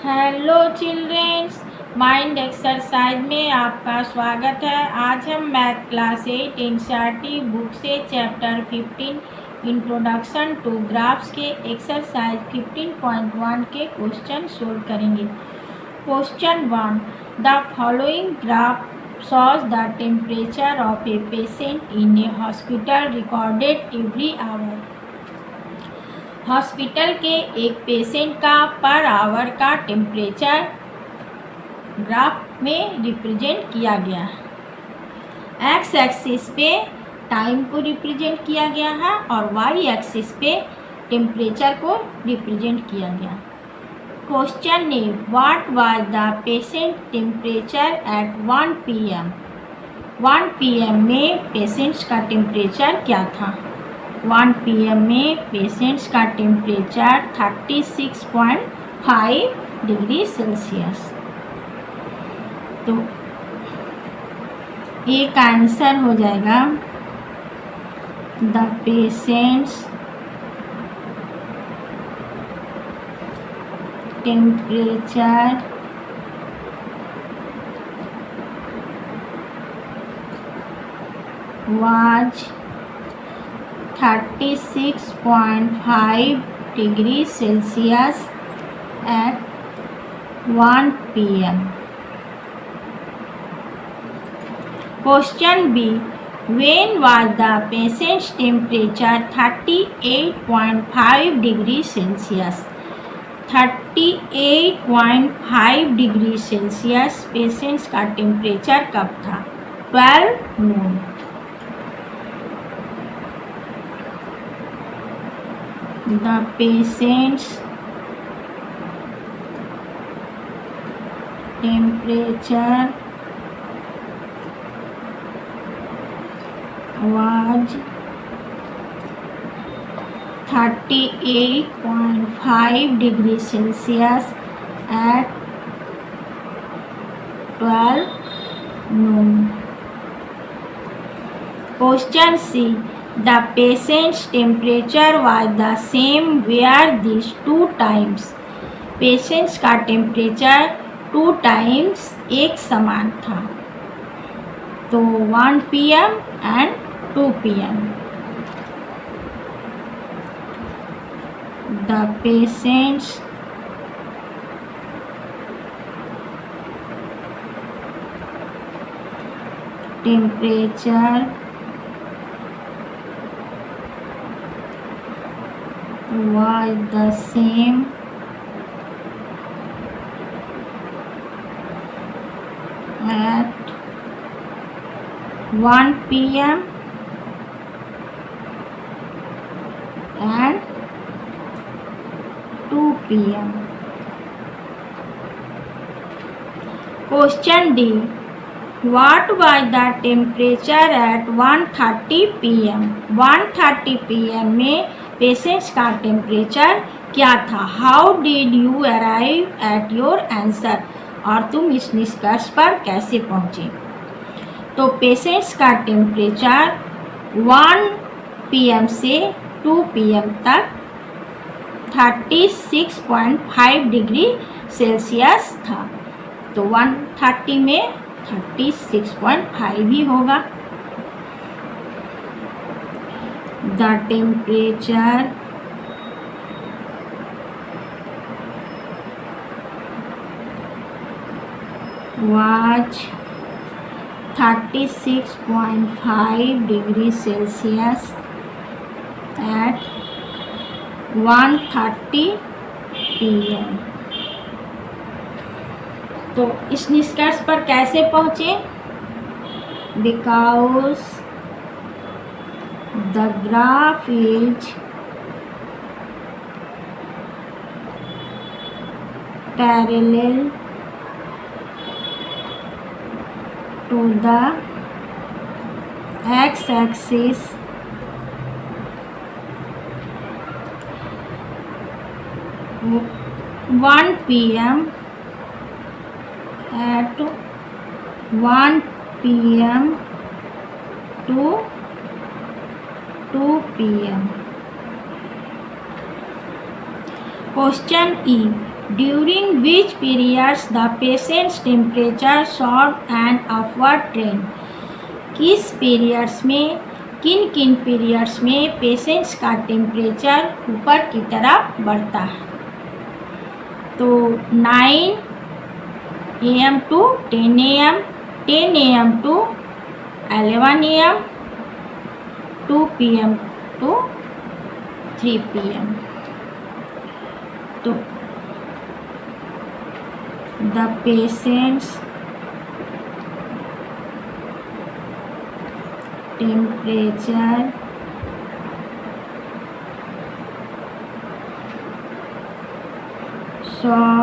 Hello childrens, mind exercise में आपका स्वागत है। आज हम मैथ क्लास 8 एनसीईआरटी बुक से चैप्टर 15 इंट्रोडक्शन टू ग्राफ्स के एक्सरसाइज 15.1 के क्वेश्चन सोल्व करेंगे। Question 1, the following graph shows the temperature of a patient in a hospital recorded every hour। Hospital के एक पेशेंट का पर आवर का temperature graph में represent किया गया है। एक्स एक्सिस पे टाइम को रिप्रेजेंट किया गया है और वाई एक्सिस पे टेम्परेचर को रिप्रेजेंट किया गया। Question A, what was the patient temperature at 1 PM। 1 PM में पेशेंट्स का टेम्परेचर क्या था? 1 PM में पेशेंट्स का टेम्परेचर 36.5 डिग्री सेल्सियस। तो एक आंसर हो जाएगा the patients temperature was 36.5 degree Celsius at 1 PM। Question B, when was the patient's temperature 38.5 degree Celsius? 38.5 degree Celsius patients का टेम्परेचर कब था? 12 noon। The patient's temperature was 38.5 degree Celsius at 12 noon। Question C, the patient's temperature was the same where these two times। Patients का temperature 2 times एक समान था, तो 1 PM and 2 PM। The patient's temperature was the same at 1 PM and 2 PM। Question D, what was the temperature at 1:30 PM। 1:30 PM में patients का temperature क्या था? How did you arrive at your answer. और तुम इस निष्कर्ष पर कैसे पहुँचे? तो पेशेंट्स का टेम्परेचर 1 PM से 2 PM तक 36.5 डिग्री सेल्सियस था, तो 1:30 में 36.5 ही होगा। The temperature was 36.5 degree Celsius at 1:30 PM। तो इस निष्कर्ष पर कैसे पहुँचे? Because the graph is parallel to the x-axis (1 PM) at 1 PM to 2 PM। Question E, during which periods the patient's temperature showed an upward trend. किस periods में, किन किन पीरियड्स में पेशेंट्स का टेम्परेचर ऊपर की तरफ बढ़ता है? तो 9 AM to 10 AM, 10 AM to 11 AM, 2 PM to 3 PM. तो the patient's temperature saw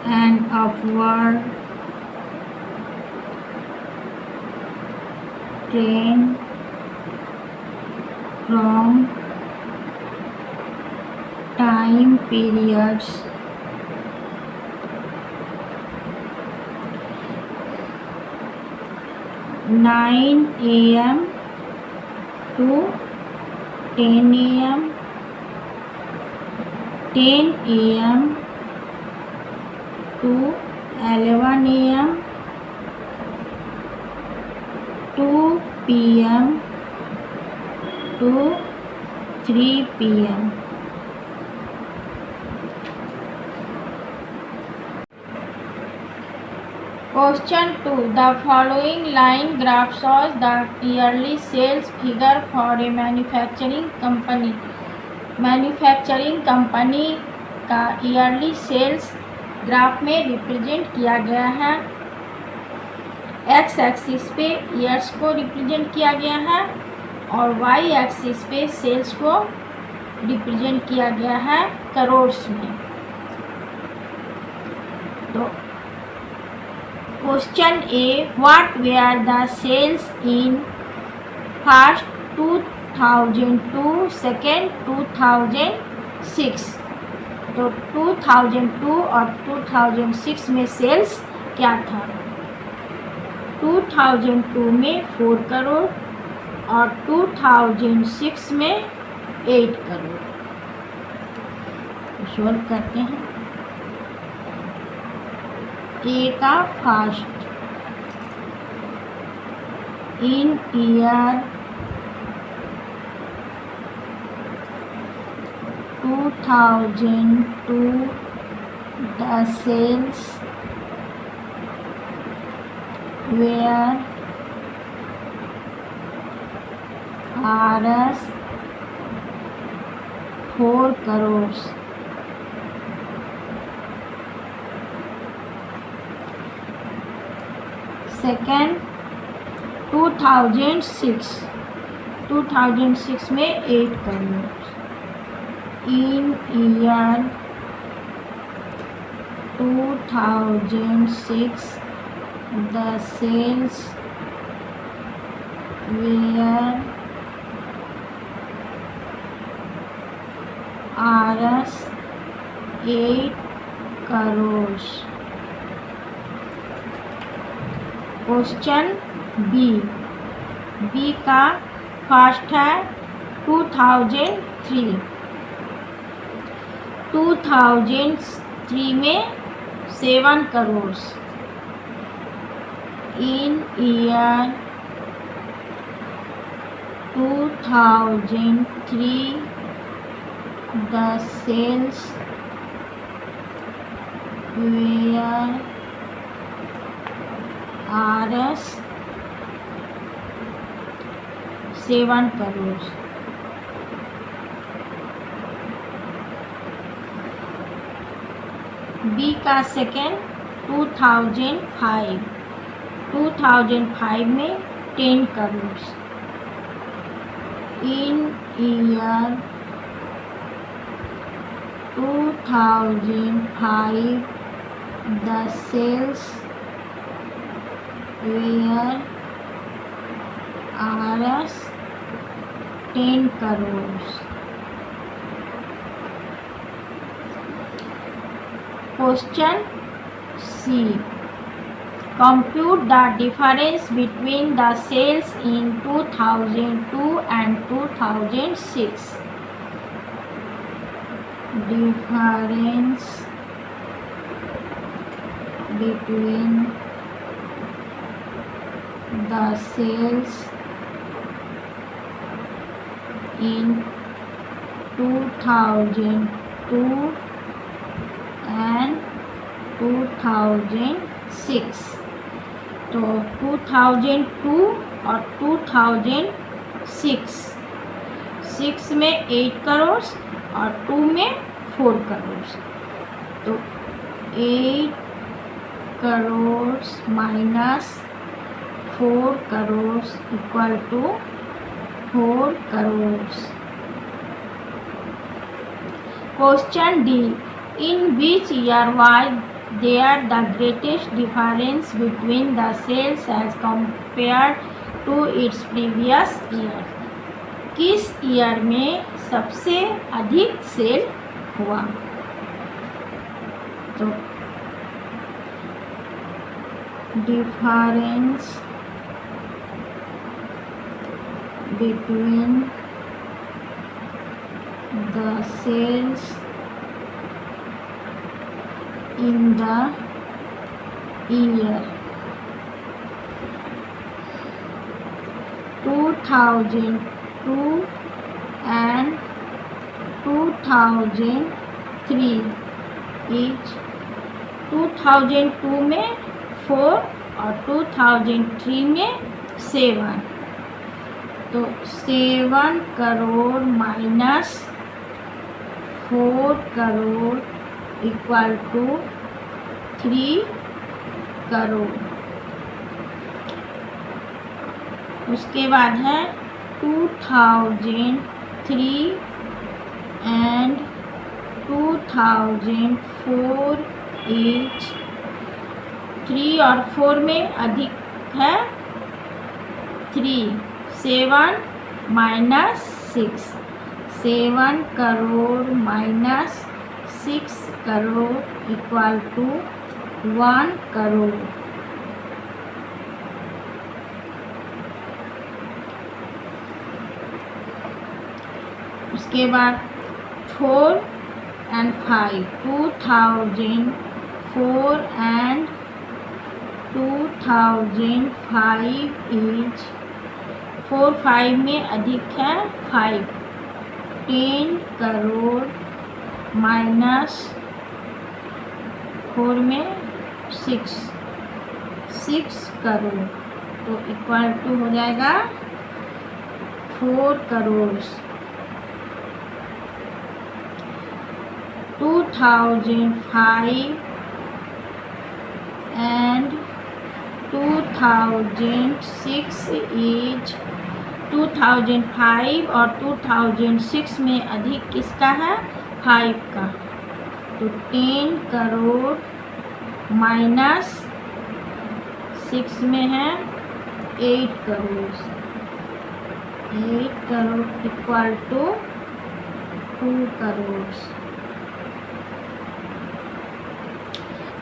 an upward trend from time periods 9 AM to 10 AM, 10 AM to 11 AM, 2 PM to 3 PM. Question 2. The following line graph shows the yearly sales figure for a manufacturing company. Manufacturing company का yearly sales graph में represent किया गया है। X axis पे years को represent किया गया है और वाई एक्सिस पे सेल्स को रिप्रेजेंट किया गया है करोड़्स में। तो question A, what were the sales in first 2002, second 2006। तो 2002 और 2006 में सेल्स क्या था? 2002 में 4 करोड़ और 2006 में 8 करोड़। सॉल्व करते हैं। ए का first, in year 2002 the sales were Rs 4 crores. Second 2006 में 8 crore. In year 2006 the sales were Rs 8 crores. Question B, B का फर्स्ट है 2003। 2003 में 7 crore. In year 2003 the sales were Rs 7 crore. B का सेकेंड 2005 में 10 crore. In year 2005 the sales were Rs 10 crores. Question C. Compute the difference between the sales in 2002 and 2006. difference between the cells in 2002 and 2006। तो 2002 और 2006, 6 में 8 करोड़ और 2 में 4 करोड़। तो 8 crore minus 4 crore equal to 4 crore. Question D, in which year was there the greatest difference between the sales as compared to its previous year. किस year में सबसे अधिक सेल हुआ? तो difference between the sales in the year 2002 and 2003 each। 2002 में 4 और 2003 में 7। तो 7 crore minus 4 crore equal to 3 crore. उसके बाद है 2003 एंड 2004 ईच। 3 और 4 में अधिक है 3। 7 minus 6, 7 crore minus 6 crore equal to 1 crore. उसके बाद 4 and 5, 2004 and 2005 ईच। 4 5 में अधिक है 5। 10 करोड़ माइनस 4 में 6 करोड़। तो इक्वल टू हो जाएगा 4 करोड़। 2005 and 2006 each. 2005 और 2006 में अधिक किसका है? 5 का। तो 10 करोड़ माइनस 6 में है 8 करोड़। 8 crore equal to 2 crore.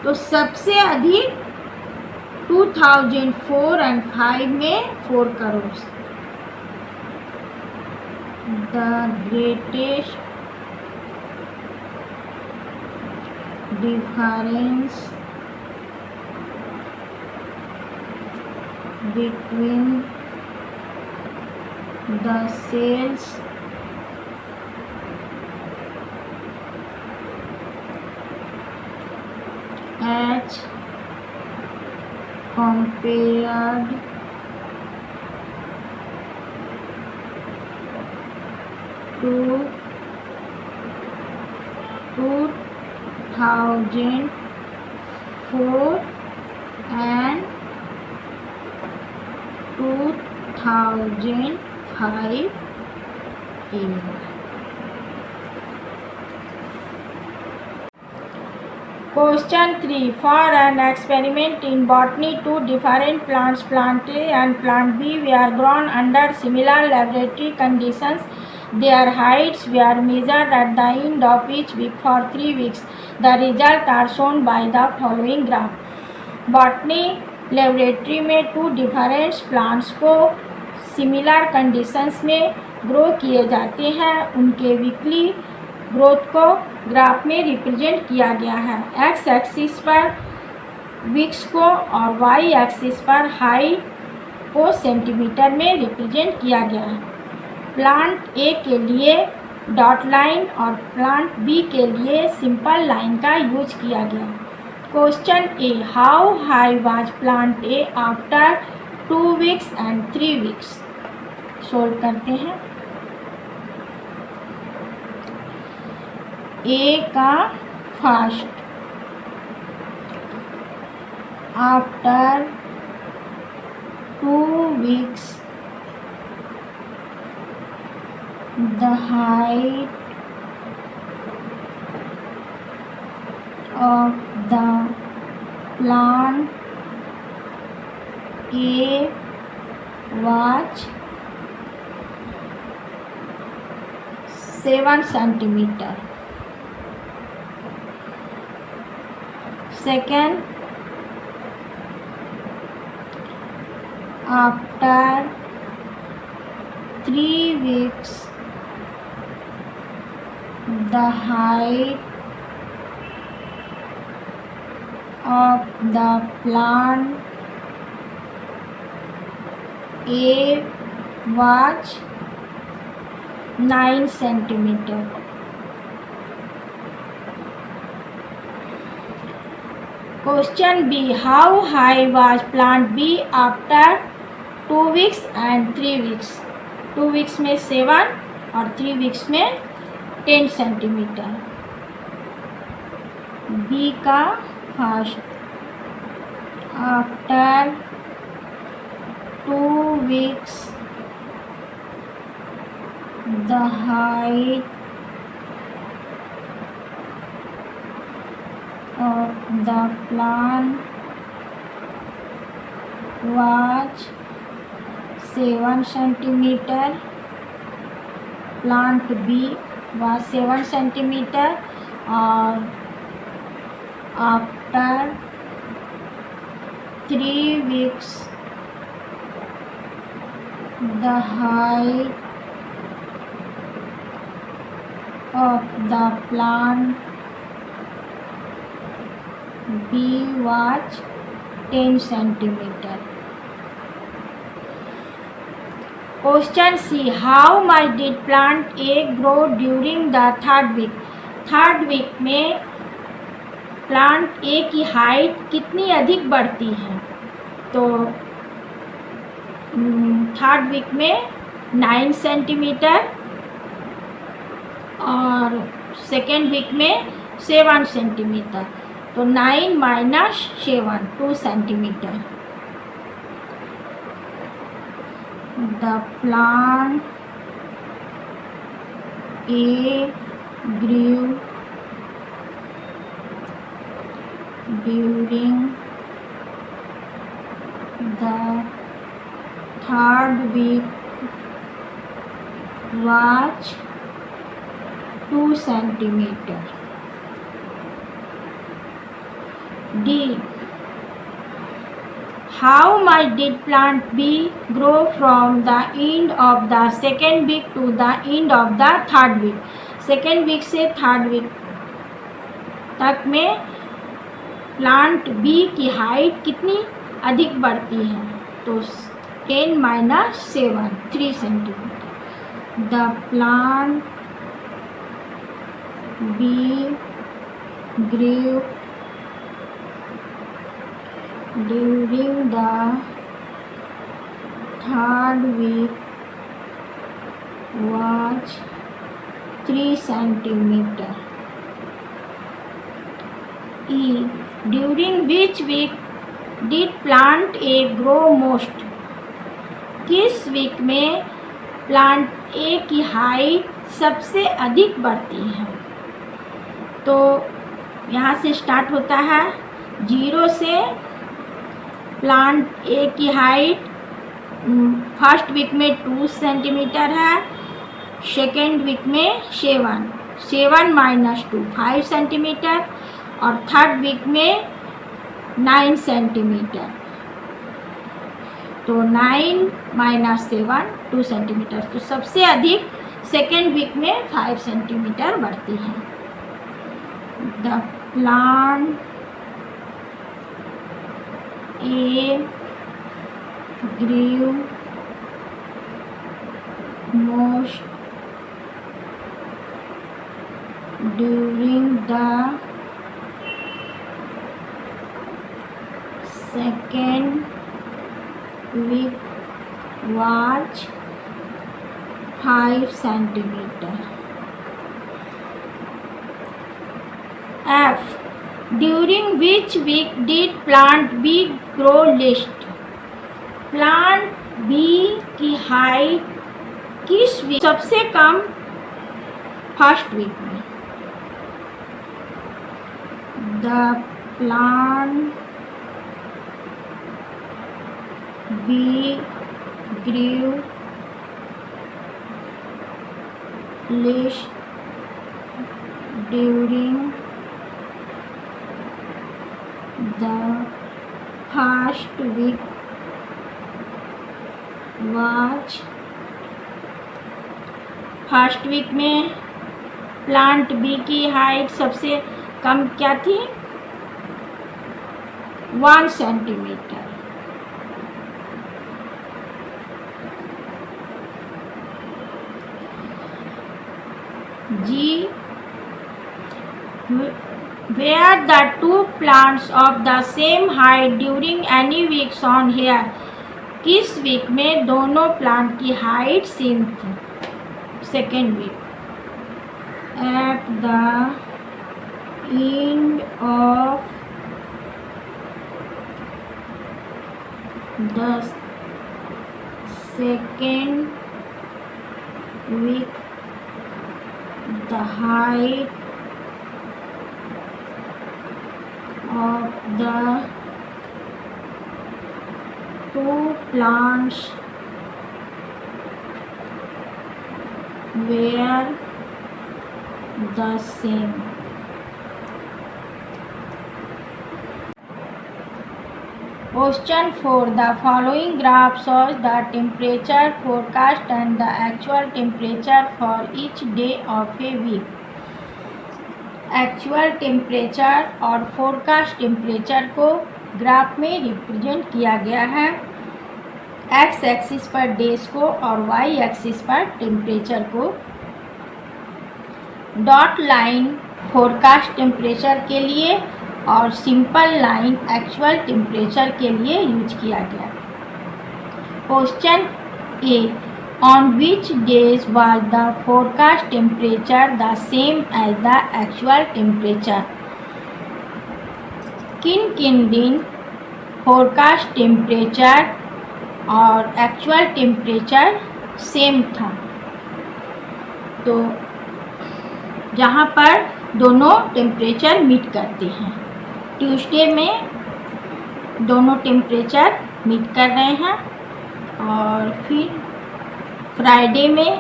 तो सबसे अधिक 2004 and 5 में 4 crore. The greatest difference between the sales as compared to 2004 and 2005 year। Question 3. For an experiment in botany, 2 different plants, plant A and plant B, were grown under similar laboratory conditions. Their heights were measured at the end of each week for 3 weeks. The results are shown by the following graph. Botany laboratory में 2 different plants को similar conditions में grow किए जाते हैं। उनके weekly growth को graph में represent किया गया है। एक्स एक्सिस पर वीक्स को और वाई एक्सिस पर हाइट को सेंटीमीटर में रिप्रेजेंट किया गया है। प्लांट ए के लिए डॉट लाइन और प्लांट बी के लिए सिंपल लाइन का यूज किया गया। Question A, how high was plant A after 2 weeks and 3 weeks. Solve करते हैं। ए का first, after 2 weeks the height of the plant A was 7 centimeter. Second, after 3 weeks the height of the plant A was 9 centimeter. Question B, how high was plant B after 2 weeks and 3 weeks। 2 weeks में 7 और 3 weeks में 10 centimetre. B का first, after 2 weeks the height of the plant was 7 centimeter. Plant B was 7 centimeter और after 3 weeks the height of the plant B was 10 centimeter. Question C, how much did plant A grow during the 3rd week। 3rd week में plant A की height कितनी अधिक बढ़ती है। तो 3rd week में 9 centimetre और 2nd week में 7 सेंटीमीटर। तो 9 minus 7, 2 centimetre. The plant A grew during the 3rd week was 2 centimeter. D, how much did plant B grow from the end of the 2nd week to the end of the 3rd week। 2nd week से 3rd week तक में plant B की height कितनी अधिक बढ़ती है। तो 10 minus 7, 3 centimetre. The plant B grew during the 3rd week was 3 centimeter. E, during which week did plant A grow most। किस वीक में प्लांट ए की हाइट सबसे अधिक बढ़ती है। तो यहाँ से स्टार्ट होता है 0 से। प्लांट ए की हाइट 1st वीक में 2 सेंटीमीटर है, 2nd वीक में 7 minus 2, 5 सेंटीमीटर और 3rd वीक में 9 सेंटीमीटर। तो 9 minus 7, 2 सेंटीमीटर। तो सबसे अधिक सेकेंड वीक में 5 सेंटीमीटर बढ़ती है। The plant A grew most during the second week was 5 centimeter. F. During which week did plant B grow least? Plant B की हाइट किस वीक सबसे कम? फर्स्ट वीक में। The plant B grew least during the first week was first week में plant B की height सबसे कम क्या थी? 1 सेंटीमीटर। जी, where the two plants of the same height during any weeks on here? किस week में दोनों प्लांट की हाइट सेम थी? Second week. At the end of the second week the height of the two plants were the same. Question 4. The following graph shows the temperature forecast and the actual temperature for each day of a week. Actual temperature और forecast temperature को graph में represent किया गया है। X axis पर days को और Y axis पर टेम्परेचर को। डॉट लाइन फोरकास्ट टेम्परेचर के लिए और सिंपल लाइन एक्चुअल टेम्परेचर के लिए यूज किया गया। Question A, on which days was the forecast temperature the same as the actual temperature? किन किन दिन फोरकास्ट टेम्परेचर और एक्चुअल टेम्परेचर सेम था? तो जहाँ पर दोनों टेम्परेचर मीट करते हैं। ट्यूसडे में दोनों टेम्परेचर मीट कर रहे हैं और फिर फ्राइडे में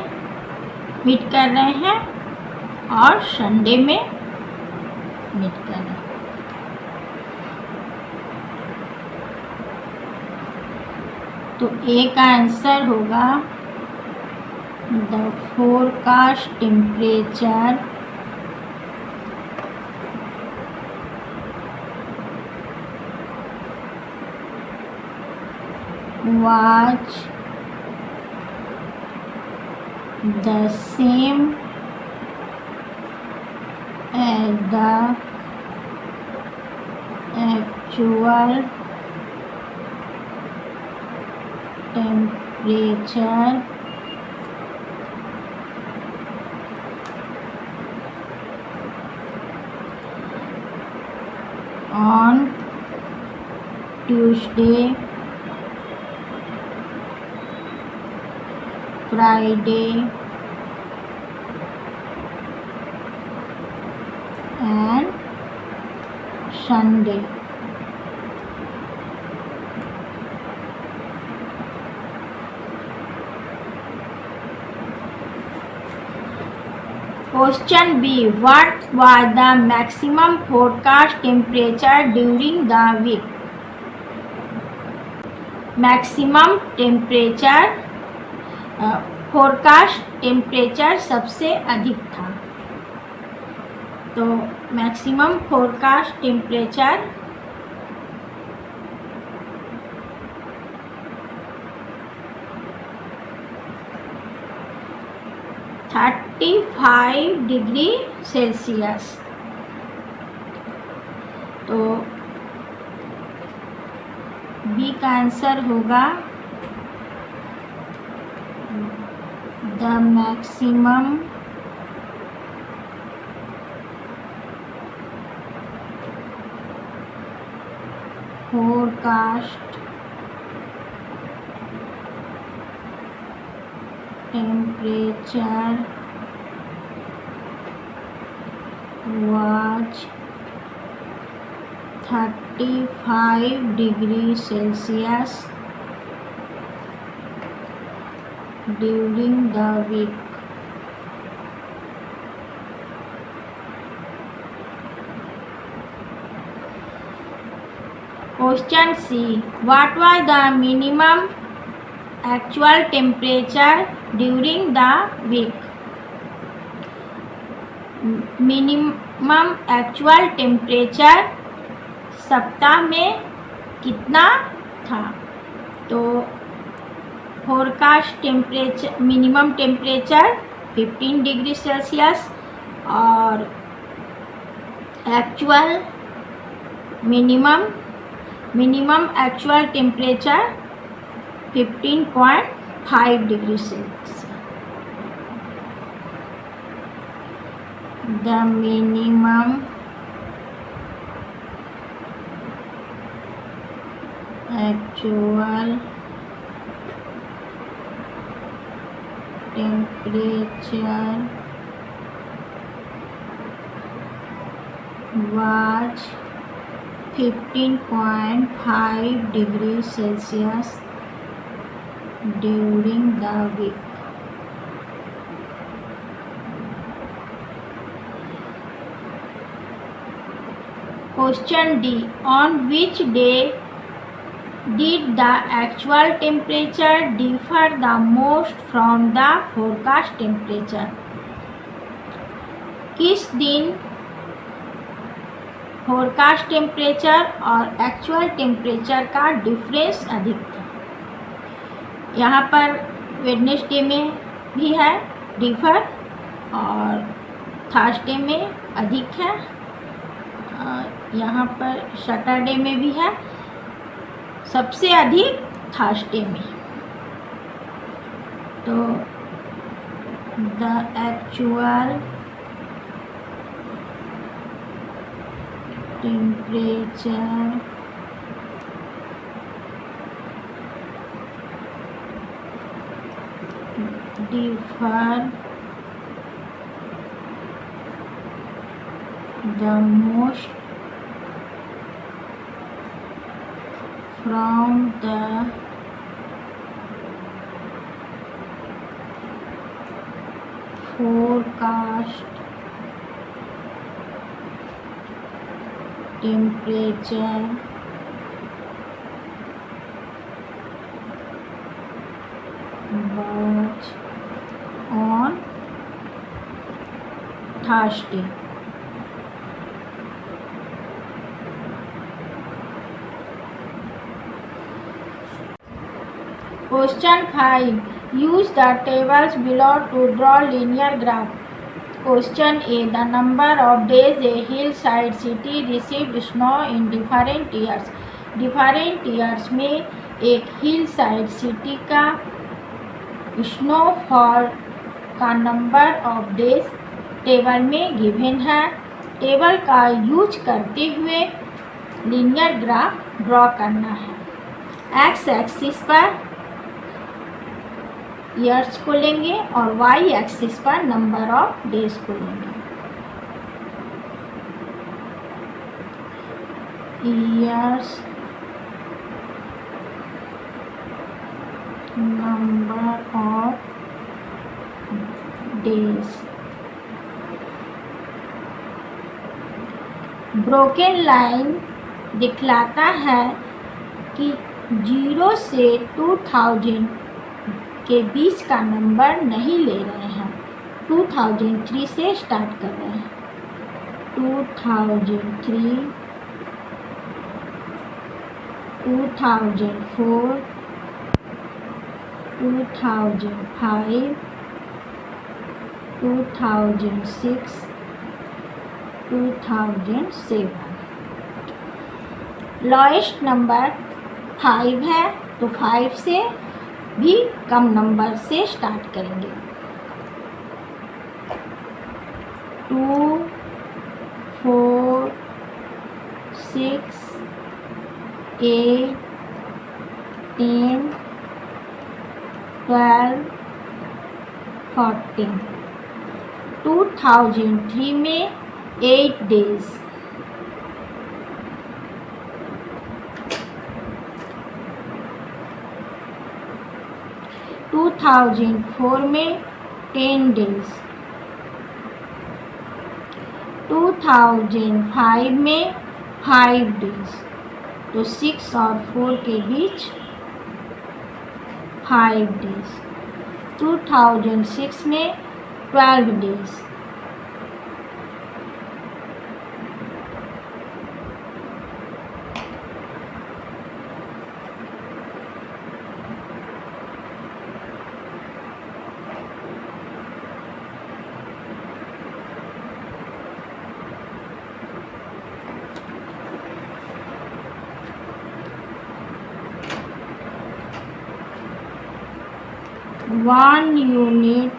मीट कर रहे हैं और संडे में मीट कर रहे हैं। तो ए का आंसर होगा the forecast temperature was the same as the actual temperature on Tuesday, Friday and Sunday. Question B. What was the maximum forecast temperature during the week? Maximum temperature forecast temperature सबसे अधिक था। तो maximum forecast temperature 35 degree Celsius. तो B का answer होगा the maximum forecast temperature was 35 degree Celsius during the week. Question C. What was the minimum actual temperature during the week? Minimum actual temperature सप्ताह में कितना था? तो forecast temperature minimum temperature 15 degree Celsius और actual minimum actual temperature 15.5 degree Celsius. The minimum actual temperature was 15.5 degrees Celsius during the week. Question D. On which day did the actual temperature differ the most from the forecast temperature? किस दिन forecast temperature और actual temperature का difference अधिक था? यहाँ पर Wednesday में भी है डिफर और थर्सडे में अधिक है, यहाँ पर सैटरडे में भी है, सबसे अधिक थर्सडे में। तो the actual temperature differ the most from the forecast temperature was on Thursday. Question 5. Use the tables below to draw linear graph. Question A. The number of days a hillside city received snow in different years. Different years में एक hillside city का snowfall का number of days table में given है। Table का use करते हुए linear graph draw करना है। एक्स एक्सिस पर ईयर्स को लेंगे और वाई एक्सिस पर नंबर ऑफ डेज को लेंगे। Years number of days. Broken line दिखलाता है कि 0 से 2000 के बीच का नंबर नहीं ले रहे हैं। 2003 से स्टार्ट कर रहे हैं। 2003, 2004, 2005, 2006, 2007। लॉएस्ट नंबर 5 है, तो 5 से भी कम नंबर से स्टार्ट करेंगे। 2, 4, 6, 8, 10, 12, 14। 2003 में 8 डेज। 2004 में 10 डेज। 2005 में 5 डेज। तो 6 और 4 के बीच 5 डेज। 2006 में 12 days. 1 unit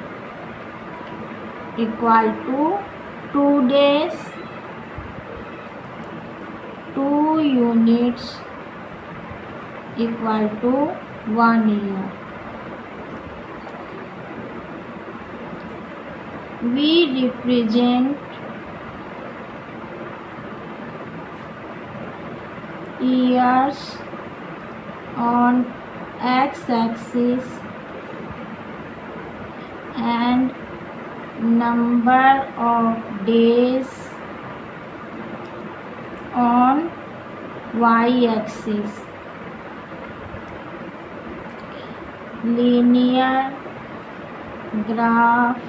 equal to 2 days. 2 units equal to 1 year. We represent years on x-axis and number of days on y-axis. Linear graph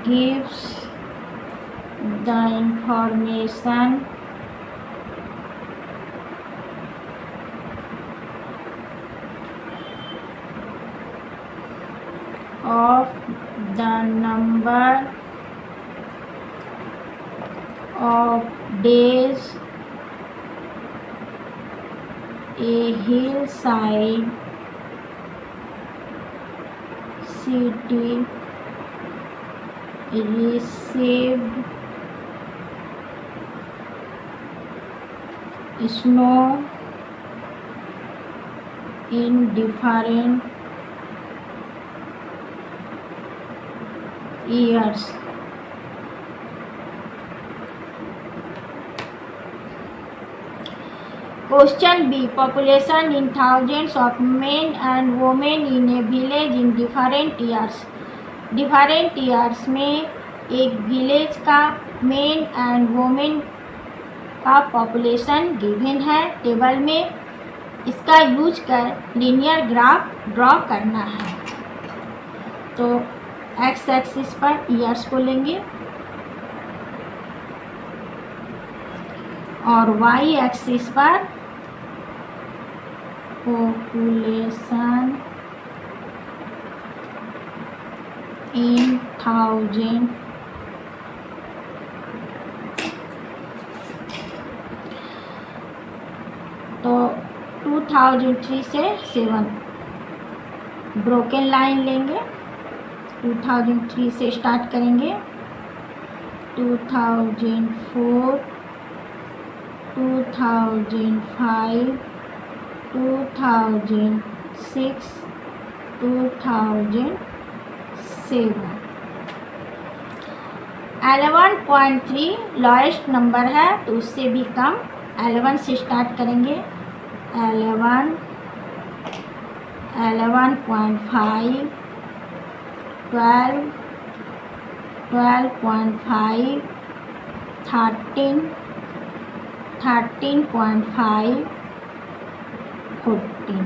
gives the information of the number of days a hillside city received snow in different years. Question B. Population in thousands of men and women in a village in different years. Different years में एक village का main and women का population given है table में। इसका use कर linear graph draw करना है। तो एक्स एक्सिस पर ईयर्स को लेंगे और वाई एक्सिस पर पॉपुलेशन इन थाउजेंड। तो 2003 से 7 ब्रोकन लाइन लेंगे। 2003 से स्टार्ट करेंगे। 2004, 2005, 2006, 2007। 11.3 लॉएस्ट नंबर है, तो उससे भी कम 11 से स्टार्ट करेंगे। 11, 11.5, 12, 12.5, 13, 13.5, 14।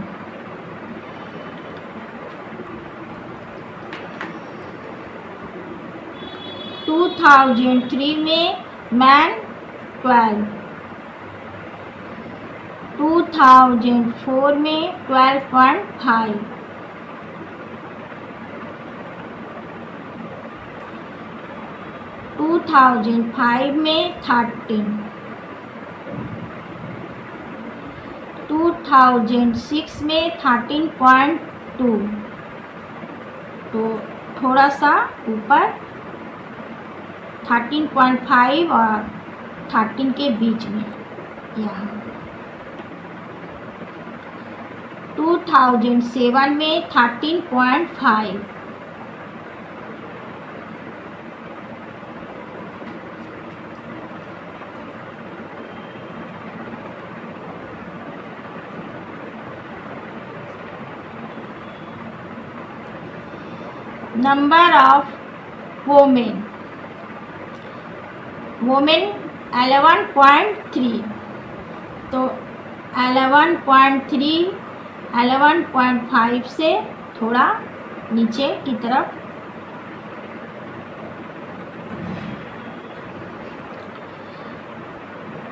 2003 में मैन 12, 2004 में 12.5, 2005 में 13, 2006 में 13.2, तो थोड़ा सा ऊपर 13.5 और 13 के बीच में यहाँ। 2007 में 13.5, 11.3, तो 11.3, 11.5 से थोड़ा नीचे की तरफ।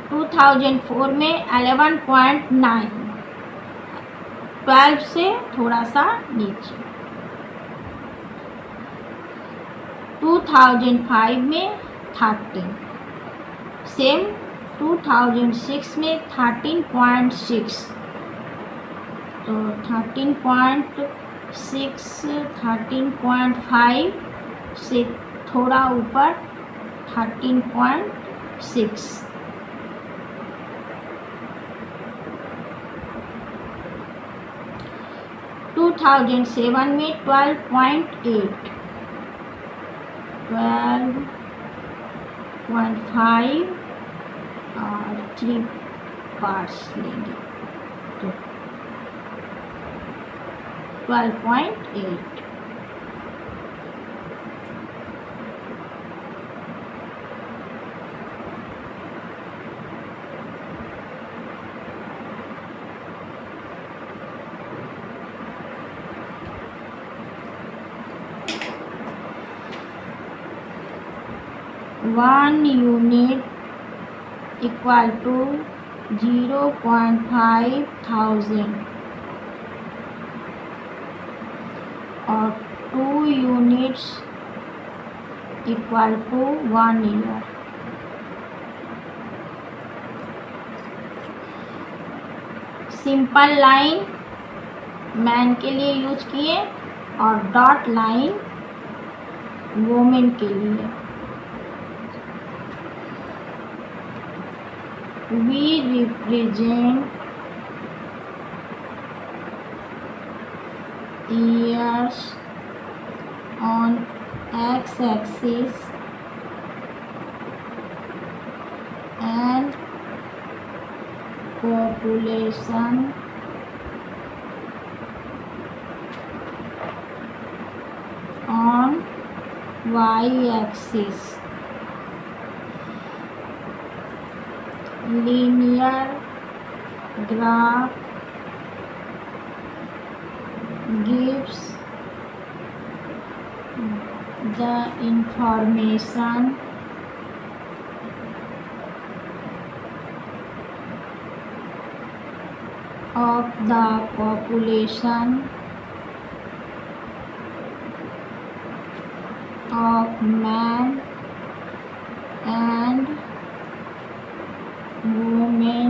टू 2004 में 11.9, 12 से थोड़ा सा नीचे। 2005 में 13, सेम 2006 में 13.6, तो 13.6, 13.5 से थोड़ा ऊपर 13.6। 2007 में 12.8, 12.5 और 3 पार्ट्स लेंगे तो 12.8। वन यूनिट इक्वल टू 0.5,000 और 2 units equal to 1 year. Simple line man के लिए यूज किए और डॉट लाइन वोमेन के लिए। We represent years on x-axis and population on y-axis. Linear graph gives the information of the population of man and women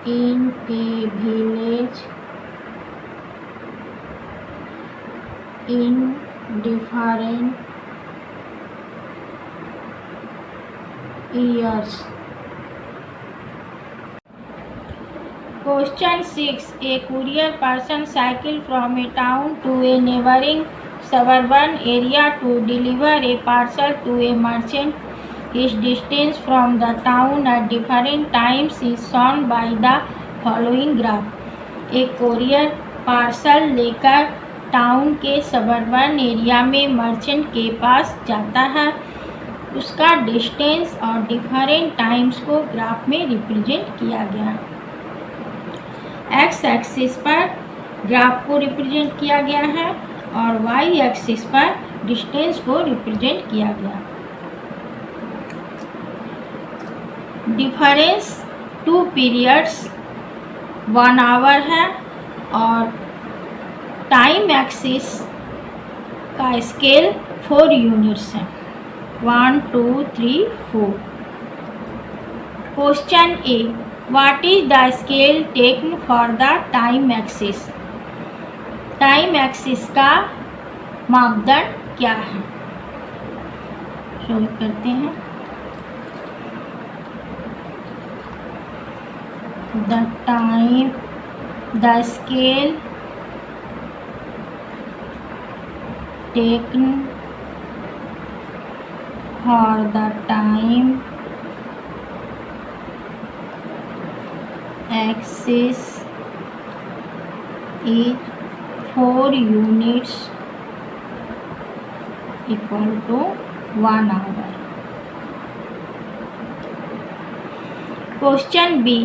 in a village in different years. Question 6. A courier person cycled from a town to a neighboring suburban area to deliver a parcel to a merchant. His distance from the town at different times is shown by the following graph. एक courier parcel लेकर town के suburban area में merchant के पास जाता है। उसका distance और different times को ग्राफ में रिप्रेजेंट किया गया। एक्स एक्सिस पर ग्राफ को रिप्रेजेंट किया गया है और वाई एक्सिस पर डिस्टेंस को रिप्रेजेंट किया गया। डिफरेंस 2 पीरियड्स 1 आवर है और टाइम एक्सिस का स्केल 4 यूनिट्स है, 1 2 3 4। Question A, what is the scale taken for the time axis? Time axis का मापदंड क्या है? शुरू करते हैं। The scale taken for the time axis is 4 units equal to 1 hour. Question B,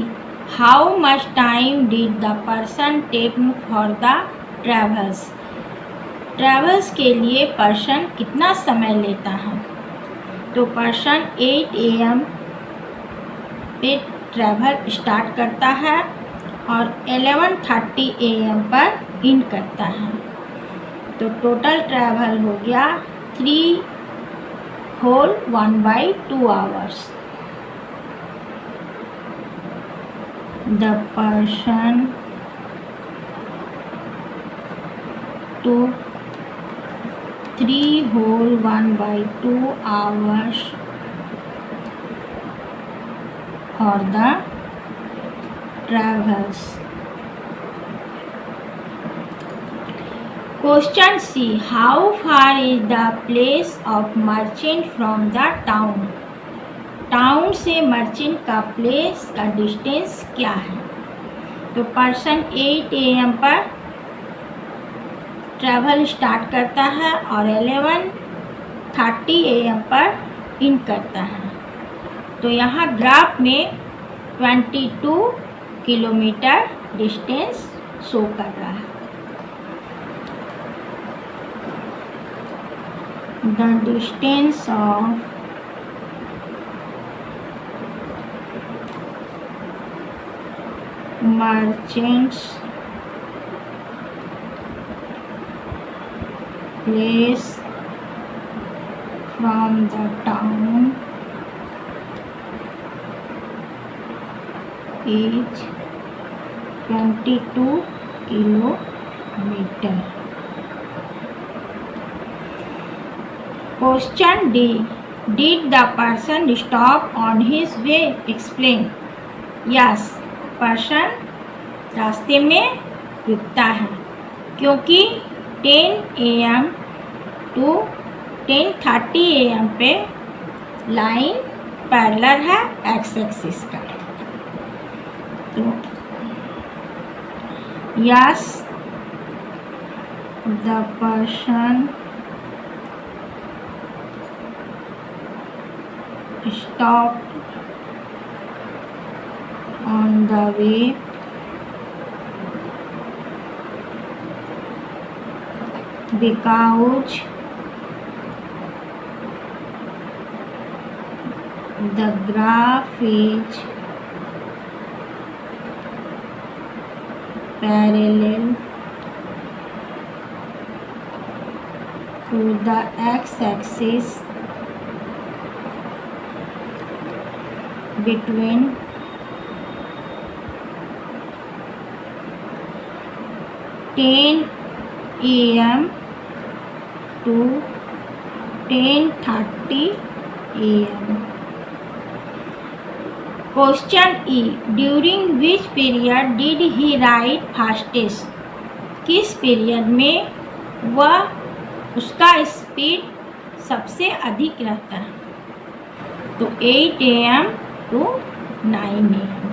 how much time did the person take for the travels? Travels के लिए person कितना समय लेता है? तो पर्सन 8 AM पे ट्रैवल स्टार्ट करता है और 11:30 AM पर इन करता है। तो टोटल ट्रैवल हो गया 3 whole 1/2 hours. The person took 3 whole 1/2 hours for the travels. Question C, how far is the place of merchant from the town? Town से मर्चेंट का प्लेस का डिस्टेंस क्या है? तो पर्सन 8 AM पर ट्रैवल स्टार्ट करता है और 11:30 AM पर इन करता है। तो यहाँ ग्राफ में 22 किलोमीटर डिस्टेंस शो कर रहा है। The distance of merchants place from the town is 22 kilometer. Question D, did the person stop on his way? Explain. Yes, person रास्ते में रुकता है क्योंकि 10 AM to 10:30 AM पे लाइन पैरेलल है एक्स एक्सिस का। तो yes, the person stop on the way because the graph is parallel to the x-axis between 10 AM to 10:30 AM. Question E, during which period did he ride fastest? किस period में वह उसका speed सबसे अधिक रहता है? तो 8 AM to 9 AM.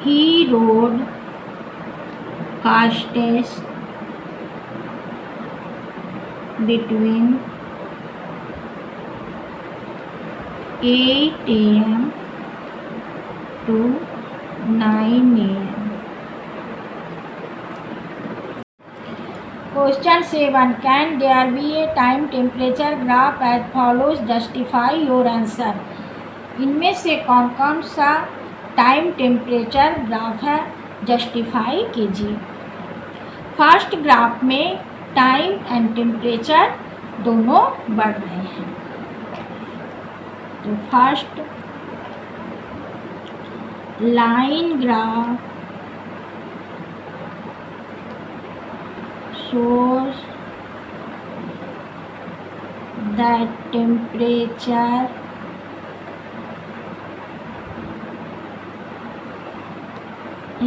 He rode fastest between 8 AM to 9 AM. Question 7, can there be a time temperature graph as follows, justify your answer. इनमें से कौन कौन सा टाइम टेम्परेचर ग्राफ है, जस्टिफाई कीजिए। फर्स्ट ग्राफ में टाइम एंड टेम्परेचर दोनों बढ़ रहे हैं। तो first line graph shows that temperature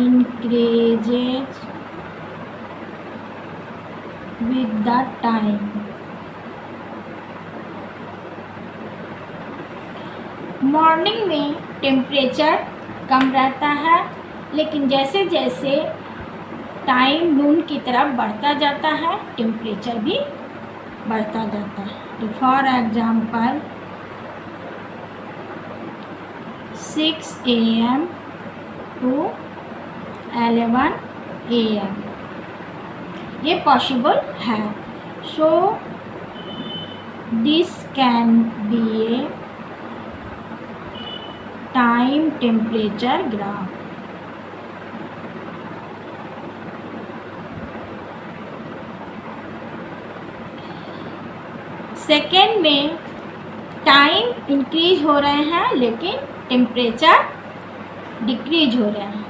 increases with the time। Morning में टेम्परेचर कम रहता है, लेकिन जैसे जैसे टाइम नून की तरफ बढ़ता जाता है टेम्परेचर भी बढ़ता जाता है। तो for example 6 AM to 11 AM ये पॉसिबल है। So this can be a time temperature graph. Second में टाइम इंक्रीज हो रहे हैं लेकिन टेम्परेचर डिक्रीज हो रहे हैं।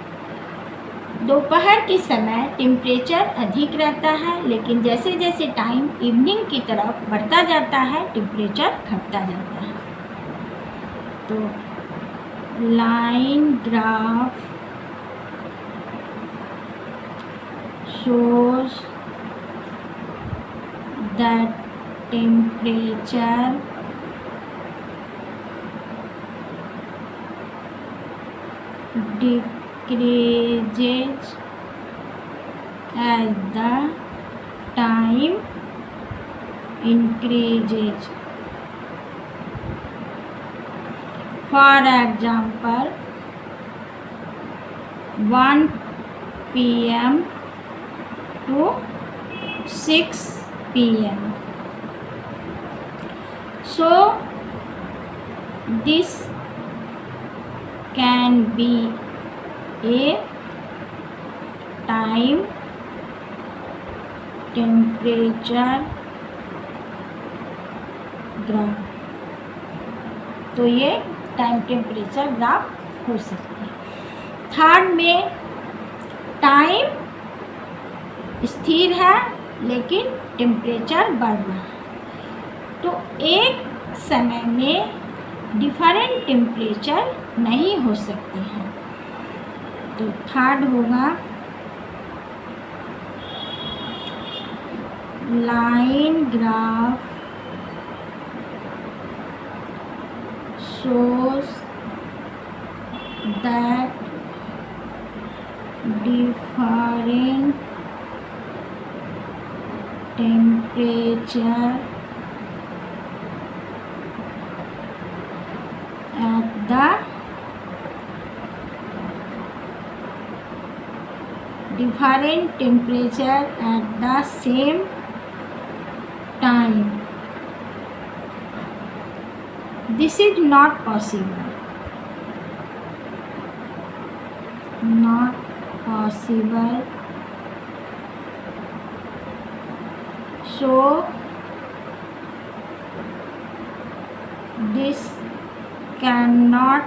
दोपहर के समय टेम्परेचर अधिक रहता है, लेकिन जैसे जैसे टाइम इवनिंग की तरफ बढ़ता जाता है टेम्परेचर घटता जाता है। तो line graph shows that temperature decreases as the time increases। For example 1 PM to 6 PM। So this can be a time temperature graph. तो ये टाइम टेम्परेचर ग्राफ हो सकती है। थर्ड में टाइम स्थिर है लेकिन टेम्परेचर बढ़ रहा है। तो एक समय में डिफरेंट टेम्परेचर नहीं हो सकते हैं। तो थर्ड होगा line graph shows that different temperature at the different temperature at the same time, this is not possible, not possible। So this cannot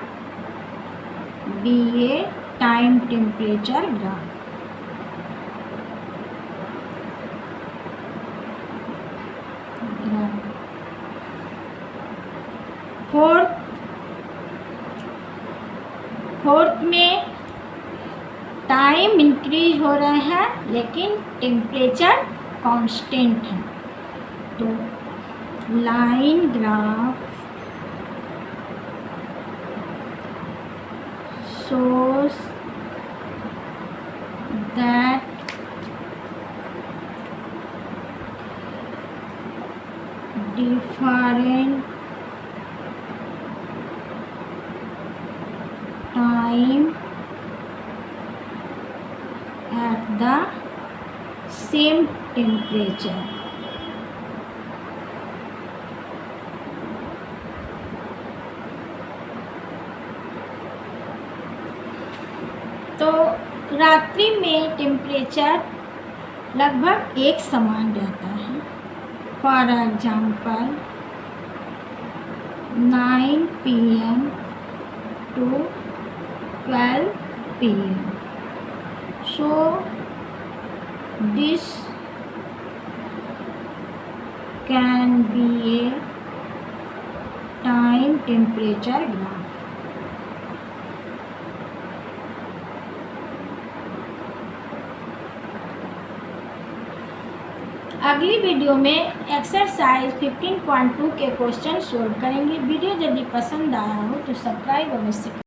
be a time temperature graph। Fourth में time increase हो रहे हैं लेकिन temperature constant है। तो line graph shows that different time at the same temperature. तो रात्रि में टेम्परेचर लगभग एक समान रहता है। For example 9 PM to 12 PM। So this can be a time temperature graph। अगली वीडियो में एक्सरसाइज 15.2 के क्वेश्चन सोल्व करेंगे। वीडियो यदि पसंद आया हो तो सब्सक्राइब अवश्य करें।